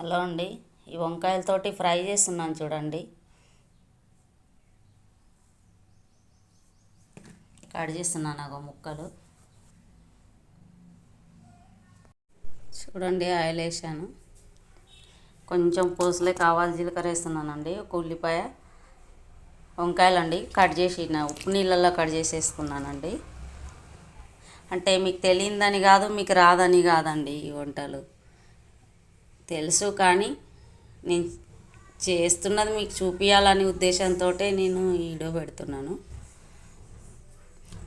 Hello అండి, ఈ వంకాయలతోటి fry చేస్తున్నాను చూడండి. కట్ చేస్తున్నాను ఒక ముక్కలు చూడండి. ఆయిల్ వేసాను, కొంచెం పోసులే కావాలి, జీలకర్ర వేస్తున్నానండి. ఒక ఉల్లిపాయ, వంకాయలండి కట్ చేసి ఉప్పు నీళ్ళల్లో కట్ చేసి వేసుకున్నానండి. అంటే మీకు తెలియదని కాదు, మీకు రాదని కాదండి, ఈ వంటలు తెలుసు, కానీ నేను చేస్తున్నది మీకు చూపించాలని ఉద్దేశంతో నేను వీడియో పెడుతున్నాను.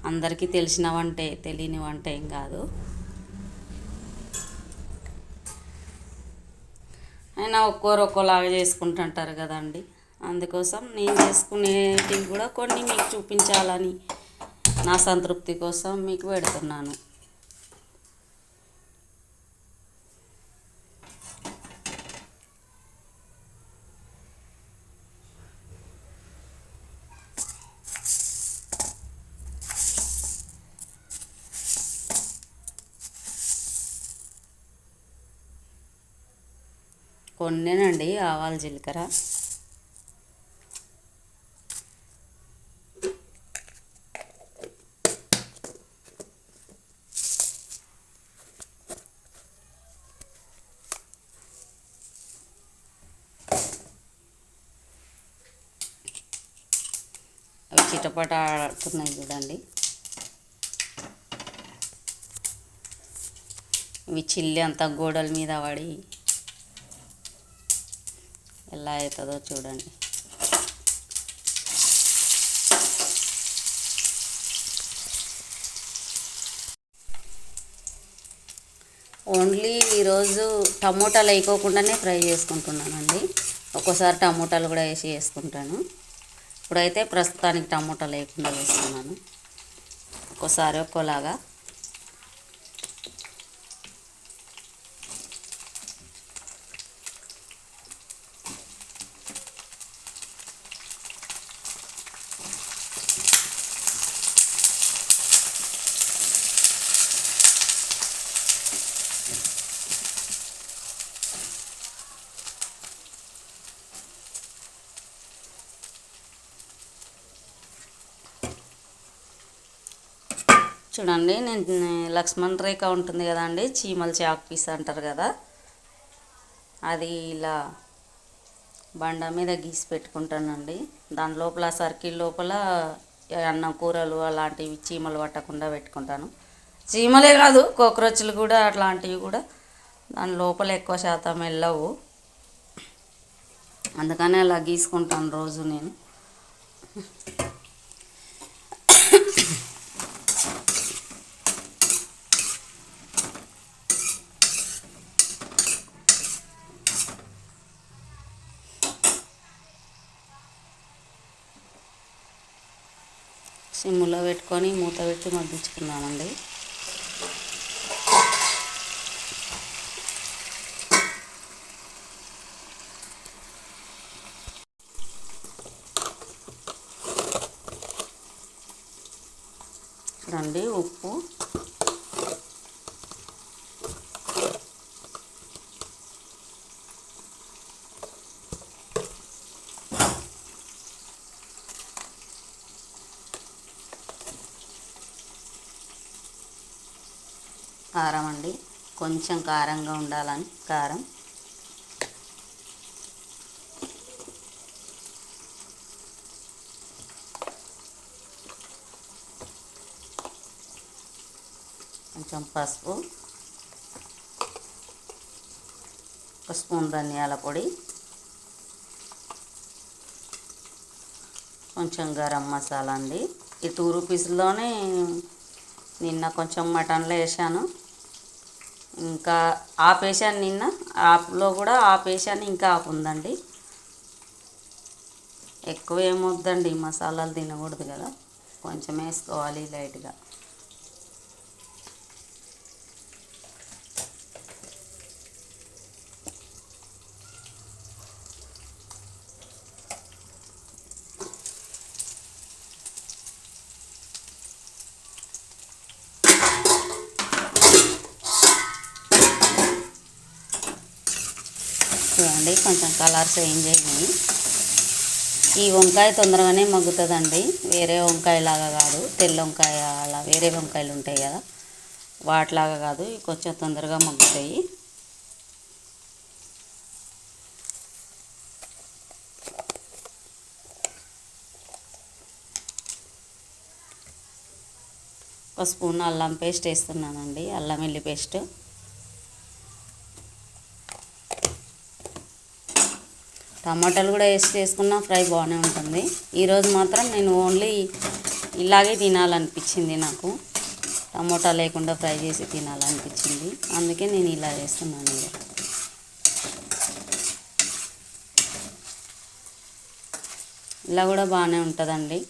అందరికీ తెలిసిన వంటే, తెలియని వంట ఏం కాదు. అయినా ఒక్కోరు ఒక్కోలాగా చేసుకుంటుంటారు కదండి. అందుకోసం నేను చేసుకునేటివి కూడా కొన్ని మీకు చూపించాలని, నా సంతృప్తి కోసం మీకు పెడుతున్నాను. కొన్నేనండి ఆవాలు, జీలకర్ర. అవి చిటపట ఆడుతున్నాయి చూడండి. ఇవి చిల్లి అంతా గోడల మీద పడి ఎలా అవుతుందో చూడండి. ఓన్లీ ఈరోజు టమోటాలు వేయకోకుండానే ఫ్రై చేసుకుంటున్నానండి. ఒక్కోసారి టమోటాలు కూడా వేసి వేసుకుంటాను. ఇప్పుడైతే ప్రస్తుతానికి టమోటాలు వేయకుండా వేస్తున్నాను. ఒక్కోసారి ఒక్కోలాగా. చూడండి, నేను లక్ష్మణ్ రేఖ ఉంటుంది కదా అండి, చీమల చాక్ పీస్ అంటారు కదా, అది ఇలా బండ మీద గీసి పెట్టుకుంటానండి. దాని లోపల సర్కిల్ లోపల అన్నం, కూరలు అలాంటివి చీమలు పట్టకుండా పెట్టుకుంటాను. చీమలే కాదు, కాక్రోచ్లు కూడా, అట్లాంటివి కూడా దాని లోపల ఎక్కువ శాతం వెళ్ళవు. అందుకనే అలా గీసుకుంటాను రోజు నేను. సిమ్లో పెట్టుకొని మూత పెట్టి మగ్గించుకుందామండి. చూడండి, ఉప్పు, కారం అండి, కొంచెం కారంగా ఉండాలని కారం, కొంచెం పసుపు, ఒక స్పూన్ ధనియాల పొడి, కొంచెం గరం మసాలా అండి. ఈ 2 రూపీస్లోనే నిన్న కొంచెం మటన్లో వేసాను, ఇంకా ఆపేసాను. నిన్న ఆప్లో కూడా ఆపేసాను, ఇంకా ఆపు ఉందండి. ఎక్కువ ఏమొద్దండి, మసాలాలు తినకూడదు కదా, కొంచెం వేసుకోవాలి లైట్గా. చూడండి కొంచెం కలర్ చేంజ్ అయినాయి. ఈ వంకాయ తొందరగానే మగ్గుతుందండి, వేరే వంకాయ లాగా కాదు. తెల్ల వంకాయ అలా వేరే వంకాయలు ఉంటాయి కదా, వాటిలాగా కాదు. ఇవి కొంచెం తొందరగా మగ్గుతాయి. ఒక స్పూన్ అల్లం పేస్ట్ వేస్తున్నానండి, అల్లం వెల్లి పేస్ట్. టమాటాలు కూడా వేసి చేసుకున్న ఫ్రై బాగానే ఉంటుంది. ఈరోజు మాత్రం నేను ఓన్లీ ఇలాగే తినాలనిపించింది, నాకు టమాటా లేకుండా ఫ్రై చేసి తినాలనిపించింది, అందుకే నేను ఇలా చేస్తున్నాను. ఇలా కూడా బాగానే ఉంటుందండి.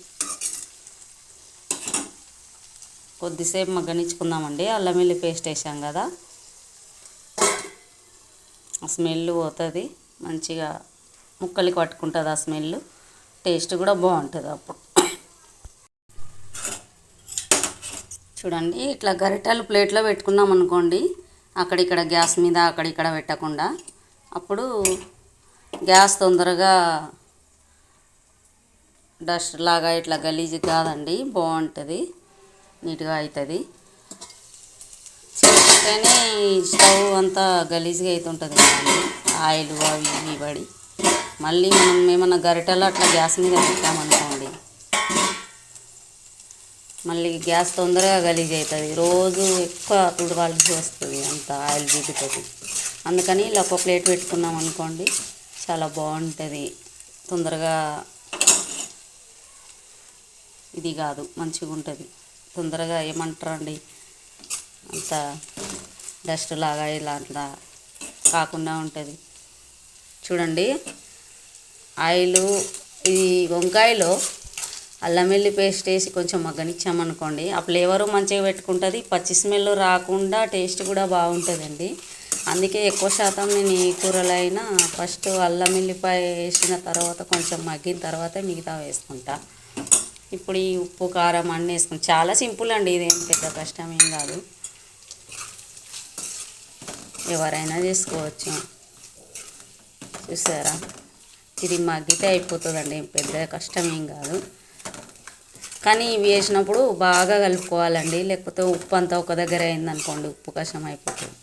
కొద్దిసేపు మగ్గనిచ్చుకుందామండి. అల్లం వెల్లి పేస్ట్ వేసాం కదా, ఆ స్మెల్ పోతుంది, మంచిగా ముక్కలకి పట్టుకుంటుంది ఆ స్మెల్. టేస్ట్ కూడా బాగుంటుంది అప్పుడు. చూడండి ఇట్లా గరిటెలు ప్లేట్లో పెట్టుకున్నాం అనుకోండి, అక్కడిక్కడ గ్యాస్ మీద అక్కడిక్కడ పెట్టకుండా, అప్పుడు గ్యాస్ తొందరగా డస్ట్ లాగా ఇట్లా గలీజ్ కాదండి, బాగుంటుంది, నీట్గా అవుతుంది. చేస్తేనే స్టవ్ అంతా గలీజ్గా అవుతుంటుంది కదండి, ఆయిల్ అవి ఇవి పడి. మళ్ళీ మనం ఏమన్నా గరిటెలో అట్లా గ్యాస్ మీద పెట్టామనుకోండి, మళ్ళీ గ్యాస్ తొందరగా గలీజ్ అవుతుంది, రోజు ఎక్కువ తుడవాల్సి వస్తుంది, అంత ఆయిల్ చూపుతుంది. అందుకని ఇలా ఒక ప్లేట్ పెట్టుకున్నాం అనుకోండి, చాలా బాగుంటుంది. తొందరగా ఇది కాదు, మంచిగా ఉంటుంది. తొందరగా ఏమంటారండి, అంత డస్ట్ లాగా ఇలాంటిలా కాకుండా ఉంటుంది. చూడండి ఆయిల్, ఈ వంకాయలో అల్లం వెల్లి పేస్ట్ వేసి కొంచెం మగ్గనిచ్చామనుకోండి, ఆ ఫ్లేవరు మంచిగా పెట్టుకుంటుంది, పచ్చి స్మెల్ రాకుండా టేస్ట్ కూడా బాగుంటుందండి. అందుకే ఎక్కువ శాతం నేను ఏ కూరలో అయినా ఫస్ట్ అల్లం వెల్లిపాయ వేసిన తర్వాత కొంచెం మగ్గిన తర్వాత మిగతా వేసుకుంటా. ఇప్పుడు ఈ ఉప్పు కారం అన్నీ వేసుకుని, చాలా సింపుల్ అండి, ఇదేం పెద్ద కష్టం ఏం కాదు, ఎవరైనా చేసుకోవచ్చు. చూసారా, ఇది మగ్గితే అయిపోతుందండి, పెద్ద కష్టం ఏం కాదు. కానీ ఇవి వేసినప్పుడు బాగా కలుపుకోవాలండి, లేకపోతే ఉప్పు అంతా ఒక దగ్గర అయిందనుకోండి, ఉప్పు కష్టం అయిపోతుంది.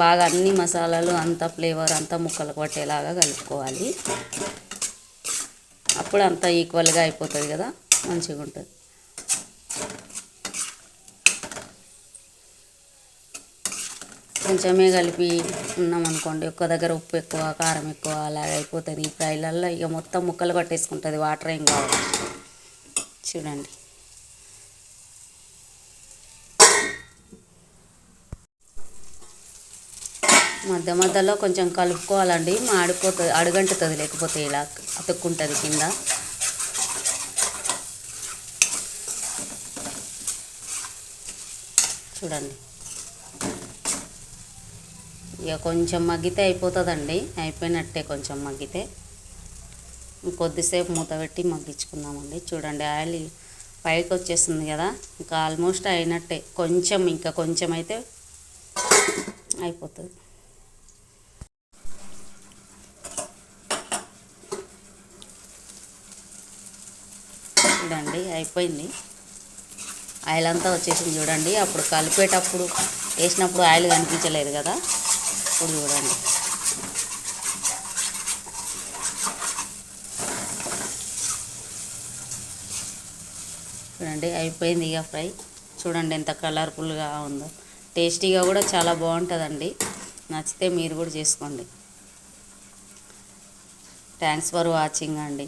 బాగా అన్ని మసాలాలు అంతా ఫ్లేవర్ అంతా ముక్కలకు పట్టేలాగా కలుపుకోవాలి, అప్పుడు అంతా ఈక్వల్గా అయిపోతుంది కదా, మంచిగా ఉంటుంది. కొంచెమే కలిపి ఉన్నామనుకోండి, ఒక్క దగ్గర ఉప్పు ఎక్కువ కారం ఎక్కువ అలాగ అయిపోతుంది. ఈ ఫ్రైలల్లో ఇక మొత్తం ముక్కలు పట్టేసుకుంటుంది, వాటర్ ఏం కావాలి. చూడండి మధ్య మధ్యలో కొంచెం కలుపుకోవాలండి, మాడిపోతుంది, అడుగంటుతుంది, లేకపోతే ఇలా అతుక్కుంటుంది కింద. చూడండి ఇక కొంచెం మగ్గితే అయిపోతుందండి, అయిపోయినట్టే. కొంచెం మగ్గితే కొద్దిసేపు మూత పెట్టి మగ్గించుకుందామండి. చూడండి ఆయిల్ పైకి వచ్చేస్తుంది కదా, ఇంకా ఆల్మోస్ట్ అయినట్టే. కొంచెం ఇంకా కొంచెం అయితే అయిపోతుంది. చూడండి అయిపోయింది, ఆయిల్ అంతా వచ్చేసింది. చూడండి అప్పుడు కలిపేటప్పుడు వేసినప్పుడు ఆయిల్ కనిపించలేదు కదా, ఇప్పుడు చూడండి. చూడండి అయిపోయింది ఇక ఫ్రై. చూడండి ఎంత కలర్ఫుల్గా ఉందో, టేస్టీగా కూడా చాలా బాగుంటుందండి. నచ్చితే మీరు కూడా చేసుకోండి. థ్యాంక్స్ ఫర్ వాచింగ్ అండి.